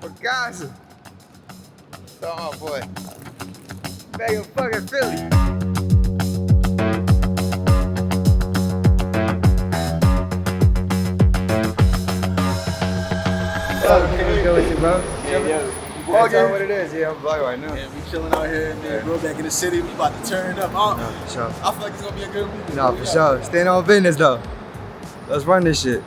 Picasso. Oh boy. Back in fucking Philly. What's good with you, bro? Yeah. Oh, tell me what it is. Yeah, I'm vlogging right now. Yeah, we chilling out here, man. Bro, back in the city. We about to turn up. No, for sure. I feel like it's gonna be a good weekend. No, for sure. Staying on business though. Let's run this shit.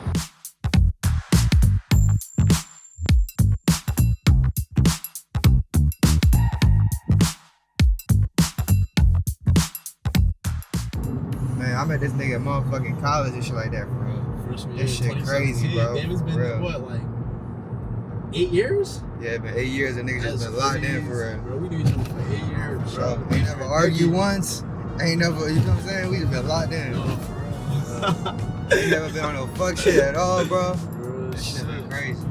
Man, I met this nigga at motherfucking college and shit like that, bro. Freshman This year, shit crazy, bro. Damn, it's been Real. what, like 8 years? Yeah, it been 8 years and niggas just been locked in for real. Bro, we knew each other for 8 years. So, ain't never argued once. Ain't never, you know what I'm saying? We just been locked in. No, for real. Ain't never been on no fuck shit at all, bro. Real This shit been crazy.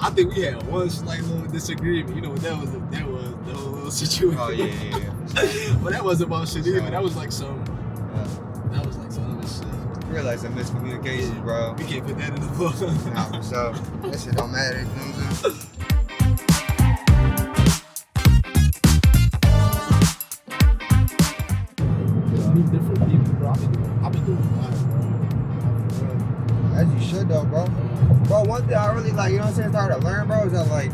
I think we had one slight little disagreement. You know what that was? That was the whole little situation. Oh, yeah. But that wasn't about shit either. So, That was like some. Yeah. That was like some other shit. Realize some miscommunications, bro. We can't put that in the book. Nah, for sure. That shit don't matter, you know what I'm saying? Meet different people, bro. I've been doing a lot, bro. As you should though, bro. Bro, one thing I really like, you know what I'm saying, started to learn, bro, is that like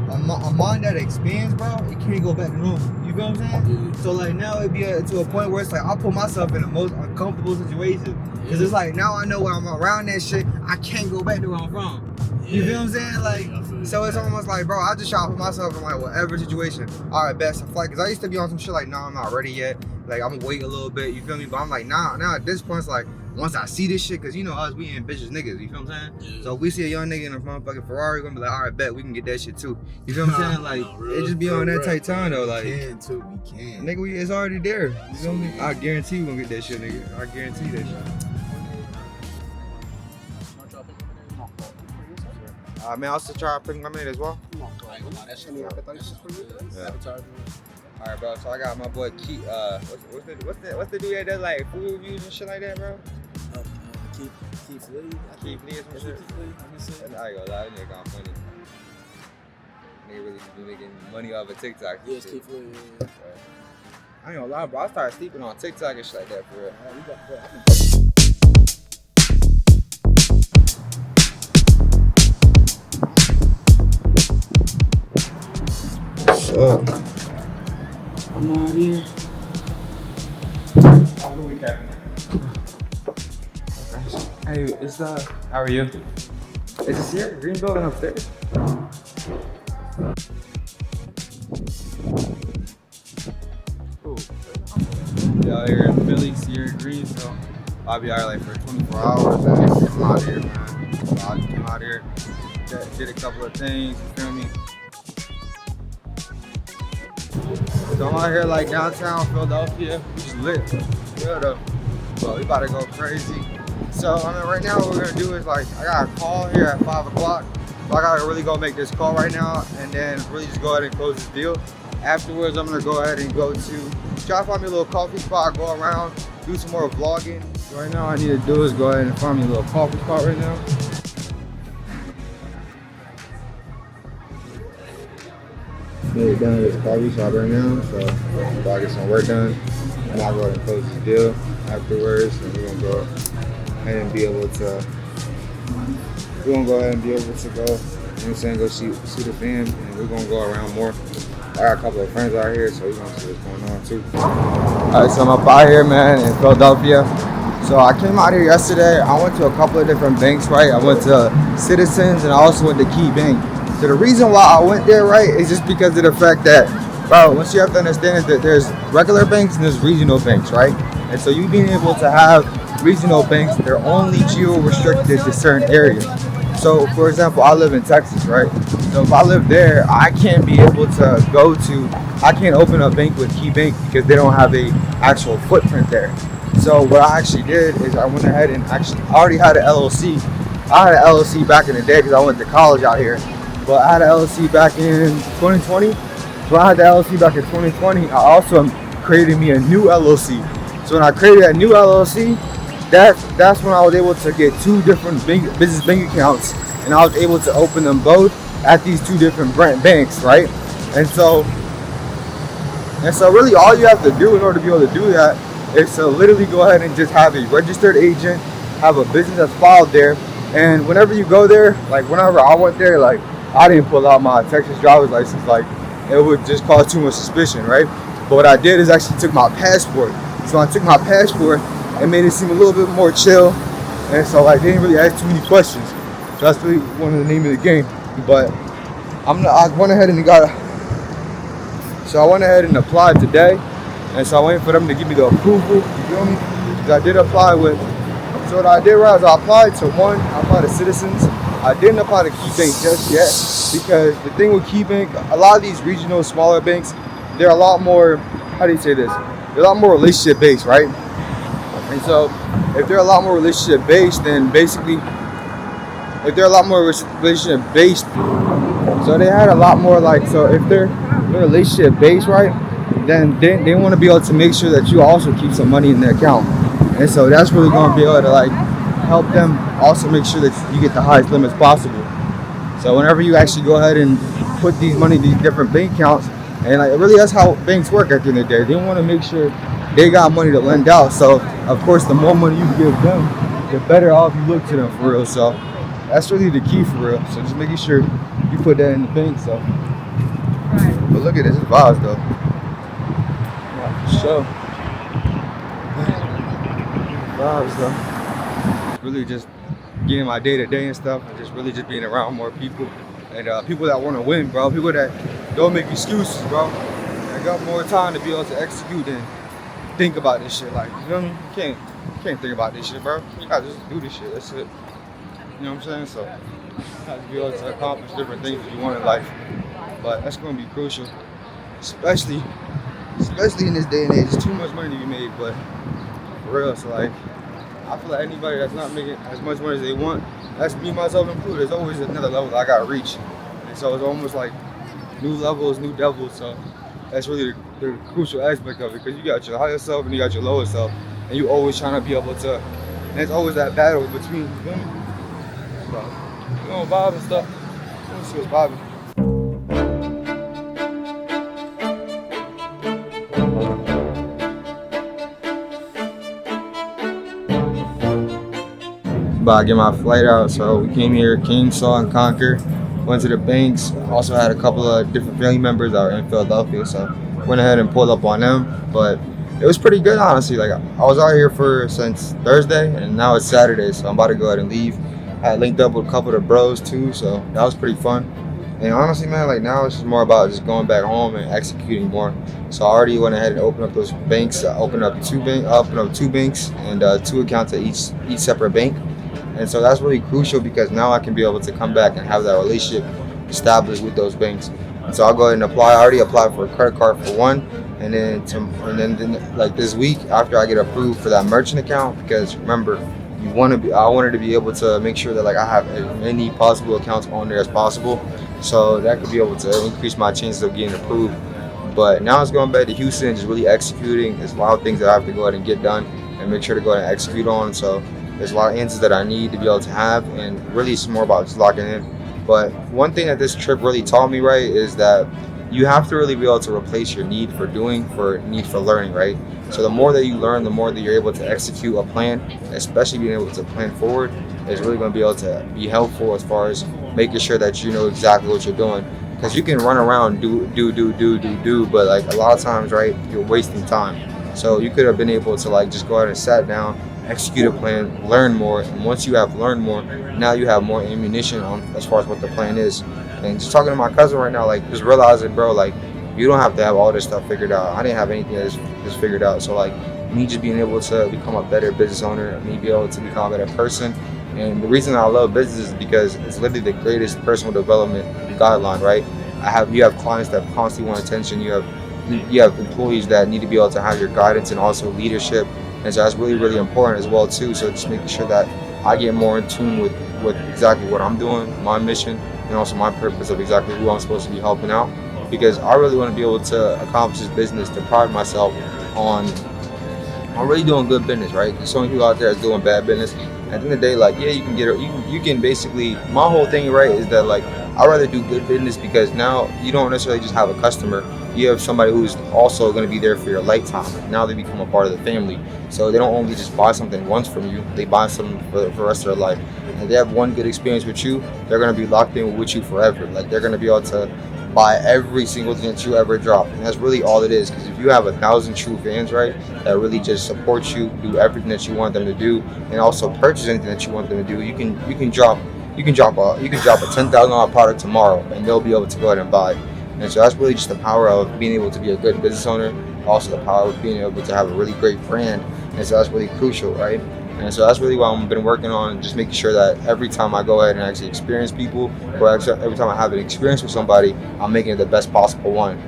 a mind that expands, bro, it can't go back to normal. You feel what I'm saying? Yeah. So like now it'd be to a point where it's like I put myself in the most uncomfortable situation. Cause it's like now I know when I'm around that shit, I can't go back to where I'm from. You feel what I'm saying? Like, so it's almost like, bro, I just try to put myself in like whatever situation. All right, best flight. Cause I used to be on some shit like, no, I'm not ready yet. Like I'm gonna wait a little bit. You feel me? But I'm like, now at this point, it's like once I see this shit, cause you know us, we ambitious niggas. You feel what I'm saying? Yeah. So if we see a young nigga in a motherfucking Ferrari, we're gonna be like, all right, bet we can get that shit too. You feel what I'm saying? Like it just be on that tight time though. Like, we can too. We can. nigga, it's already there. You feel me? I guarantee you gonna get that shit, nigga. I guarantee that shit. Man, I'll still try to pick my man as well. I ain't gonna lie, that shit pretty good. Yeah. Appetizer. All right, bro. So I got my boy Key. What's the dude that does like food reviews and shit like that, bro? Keith Lee. Keith Lee or some shit. I ain't gonna lie, that nigga got funny. Nigga really be making money off of TikTok. Yeah, it's Keith Lee. Yeah. I ain't gonna lie, bro. I started sleeping on TikTok and shit like that for real. What's up? I'm out here. Hey, it's how are you? Is this here? Green building upstairs? Cool. Yeah, out here in Philly, Sierra Green, so I'll be out like for 24 hours and I'm out here, man. So I came out here, did a couple of things, you feel me? So I'm out here like downtown Philadelphia, just lit. Yeah, though. So we about to go crazy. So I mean, right now what we're gonna do is like, I got a call here at 5 o'clock. So I gotta really go make this call right now and then really just go ahead and close this deal. Afterwards, I'm gonna go ahead and go to, try to find me a little coffee spot, go around, do some more vlogging. So right now I need to do is go ahead and find me a little coffee spot right now. Made it down to this coffee shop right now, so I'm about to get some work done. And I'll go ahead and close this deal afterwards, and we're gonna go ahead and be able to, go, you know what I'm saying, go see the fam, and we're gonna go around more. I got a couple of friends out here, so we're gonna see what's going on too. All right, so I'm up out here, man, in Philadelphia. So I came out here yesterday. I went to a couple of different banks, right? I went to Citizens and I also went to KeyBank. So the reason why I went there, right, is just because of the fact that, bro, what you have to understand is that there's regular banks and there's regional banks, right? And so you being able to have regional banks, they're only geo-restricted to certain areas. So, for example, I live in Texas, right? So if I live there, I can't be able to I can't open a bank with KeyBank because they don't have a actual footprint there. So what I actually did is I went ahead and I already had an LLC. I had an LLC back in the day because I went to college out here. But I had an LLC back in 2020. So I had the LLC back in 2020. I also created me a new LLC. So when I created that new LLC, that's when I was able to get two different business bank accounts, and I was able to open them both at these two different banks, right? And so really all you have to do in order to be able to do that is to literally go ahead and just have a registered agent, have a business that's filed there. And whenever you go there, like whenever I went there, like I didn't pull out my Texas driver's license, like it would just cause too much suspicion, right? But what I did is actually took my passport. So I took my passport and made it seem a little bit more chill. And so like they didn't really ask too many questions. So that's really one of the name of the game. But I went ahead and applied today. And so I'm waiting for them to give me the approval, you feel me? Because I did apply with, so what I did right is I applied to Citizens. I didn't apply to KeyBank just yet, because the thing with KeyBank, a lot of these regional smaller banks, they're a lot more, how do you say this? They're a lot more relationship based, right? And so if they're a lot more relationship based, then basically, if they're a lot more relationship based, so they had a lot more like, so if they're relationship based, right, then they want to be able to make sure that you also keep some money in their account. And so that's really going to be able to like help them also make sure that you get the highest limits possible. So whenever you actually go ahead and put these money in these different bank accounts, and like really that's how banks work at the end of the day. They want to make sure they got money to lend out. So of course the more money you give them, the better off you look to them for real. So that's really the key for real. So just making sure you put that in the bank. So but look at this, it's vibes though. Yeah, for sure. Vibes though. Really just getting my day to day and stuff, and just really just being around more people, and people that want to win, bro. People that don't make excuses, bro. I got more time to be able to execute and think about this shit. Like, you feel me? You can't think about this shit, bro. You gotta just do this shit. That's it. You know what I'm saying? So you have to be able to accomplish different things that you want in life. But that's gonna be crucial, especially in this day and age. There's too much money to be made, but for real, so like I feel like anybody that's not making as much money as they want, that's me, myself included, there's always another level that I gotta reach. And so it's almost like new levels, new devils. So that's really the crucial aspect of it, because you got your higher self and you got your lower self, and you always trying to be able to, and it's always that battle between, you feel me? So we're gonna vibe and stuff. Let's see what's vibing. About to get my flight out, so we came here, saw and conquer, went to the banks. Also had a couple of different family members that were in Philadelphia, so went ahead and pulled up on them. But it was pretty good, honestly. Like, I was out here since Thursday, and now it's Saturday, so I'm about to go ahead and leave. I linked up with a couple of the bros too, so that was pretty fun. And honestly, man, like now it's just more about just going back home and executing more. So I already went ahead and opened up those banks. I opened up two banks and 2 accounts at each separate bank. And so that's really crucial, because now I can be able to come back and have that relationship established with those banks. And so I'll go ahead and apply. I already applied for a credit card for one, and then like this week after I get approved for that merchant account, because remember, I wanted to be able to make sure that like I have as many possible accounts on there as possible, so that could be able to increase my chances of getting approved. But now it's going back to Houston and just really executing. There's a lot of things that I have to go ahead and get done and make sure to go ahead and execute on. So there's a lot of answers that I need to be able to have, and really it's more about just locking in. But one thing that this trip really taught me, right, is that you have to really be able to replace your need for doing for need for learning, right? So the more that you learn, the more that you're able to execute a plan, especially being able to plan forward, is really going to be able to be helpful as far as making sure that you know exactly what you're doing. Because you can run around, do, but like a lot of times, right, you're wasting time. So you could have been able to like just go ahead and sat down, execute a plan, learn more, and once you have learned more, now you have more ammunition on as far as what the plan is. And just talking to my cousin right now, like just realizing, bro, like you don't have to have all this stuff figured out. I didn't have anything that's figured out. So like me just being able to become a better business owner, me be able to become a better person. And the reason I love business is because it's literally the greatest personal development guideline, right? You have clients that constantly want attention. You have employees that need to be able to have your guidance and also leadership. And so that's really, really important as well too. So just making sure that I get more in tune with exactly what I'm doing, my mission, and also my purpose of exactly who I'm supposed to be helping out. Because I really want to be able to accomplish this business, to pride myself on I'm really doing good business, right? There's so many people out there that's doing bad business. At the end of the day, like, yeah, you can get it. You can basically. My whole thing, right, is that like I'd rather do good business because now you don't necessarily just have a customer. You have somebody who's also going to be there for your lifetime. Now they become a part of the family, so they don't only just buy something once from you. They buy something for the rest of their life. And if they have one good experience with you, they're going to be locked in with you forever. Like they're going to be able to buy every single thing that you ever drop, and that's really all it is. Because if you have 1,000 true fans, right, that really just support you, do everything that you want them to do, and also purchase anything that you want them to do, you can drop a $10,000 product tomorrow, and they'll be able to go ahead and buy. And so that's really just the power of being able to be a good business owner. Also the power of being able to have a really great brand, and so that's really crucial, right? And so that's really what I've been working on, just making sure that every time I go ahead and actually experience people, or actually every time I have an experience with somebody, I'm making it the best possible one.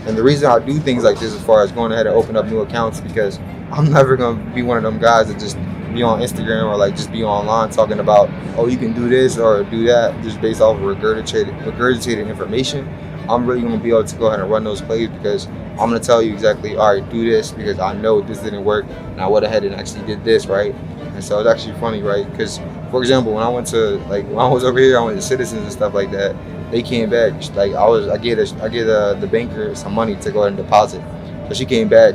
And the reason I do things like this as far as going ahead and open up new accounts is because I'm never going to be one of them guys that just be on Instagram or like just be online talking about, oh, you can do this or do that just based off of regurgitated information. I'm really going to be able to go ahead and run those plays because I'm going to tell you exactly, all right, do this because I know this didn't work and I went ahead and actually did this, right? And so it's actually funny, right? Because, for example, when I was over here, I went to Citizens and stuff like that. They came back. Like I gave the banker some money to go ahead and deposit. So she came back.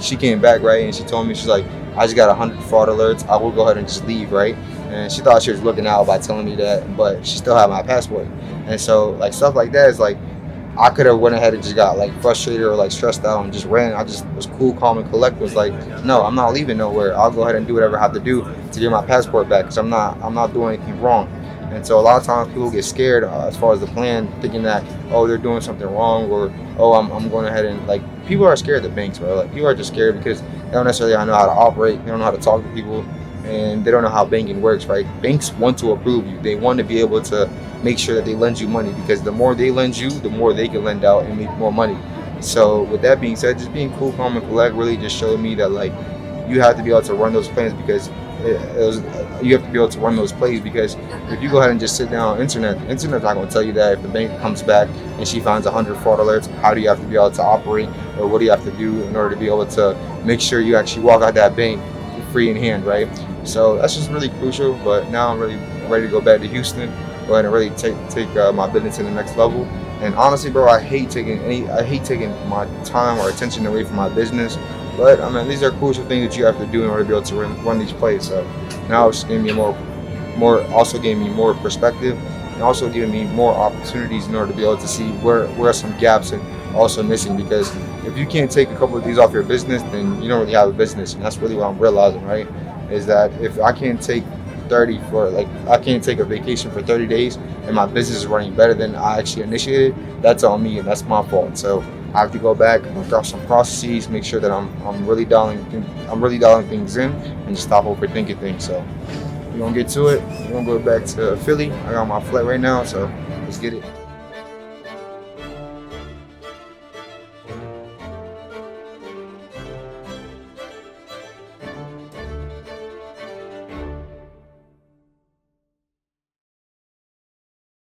She came back, right? And she told me, she's like, I just got 100 fraud alerts. I will go ahead and just leave, right? And she thought she was looking out by telling me that, but she still had my passport. And so like stuff like that is like, I could have went ahead and just got like frustrated or like stressed out and just ran. I just was cool, calm, and collected. Was like, no, I'm not leaving nowhere. I'll go ahead and do whatever I have to do to get my passport back because I'm not doing anything wrong. And so a lot of times people get scared as far as the plan, thinking that, oh, they're doing something wrong, or oh, I'm going ahead and like, people are scared of banks, bro. Like people are just scared because they don't necessarily know how to operate. They don't know how to talk to people, and they don't know how banking works, right? Banks want to approve you. They want to be able to make sure that they lend you money because the more they lend you, the more they can lend out and make more money. So with that being said, just being cool, calm, and collect really just showed me that like you have to be able to run those plans because you have to be able to run those plays because if you go ahead and just sit down on the internet's not going to tell you that if the bank comes back and she finds 100 fraud alerts, how do you have to be able to operate or what do you have to do in order to be able to make sure you actually walk out that bank free in hand, right? So that's just really crucial. But now I'm really ready to go back to Houston, go ahead and really take my business to the next level. And honestly, bro, I hate taking my time or attention away from my business. But I mean, these are crucial things that you have to do in order to be able to run these plays. So now it's giving me also giving me more perspective, and also giving me more opportunities in order to be able to see where are some gaps and also missing. Because if you can't take a couple of these off your business, then you don't really have a business. And that's really what I'm realizing, right? Is that if I can't take I can't take a vacation for 30 days and my business is running better than I actually initiated, that's on me and that's my fault. So I have to go back, work out some processes, make sure that I'm really dialing things in and just stop overthinking things. So we're gonna get to it. We're gonna go back to Philly. I got my flight right now, so let's get it.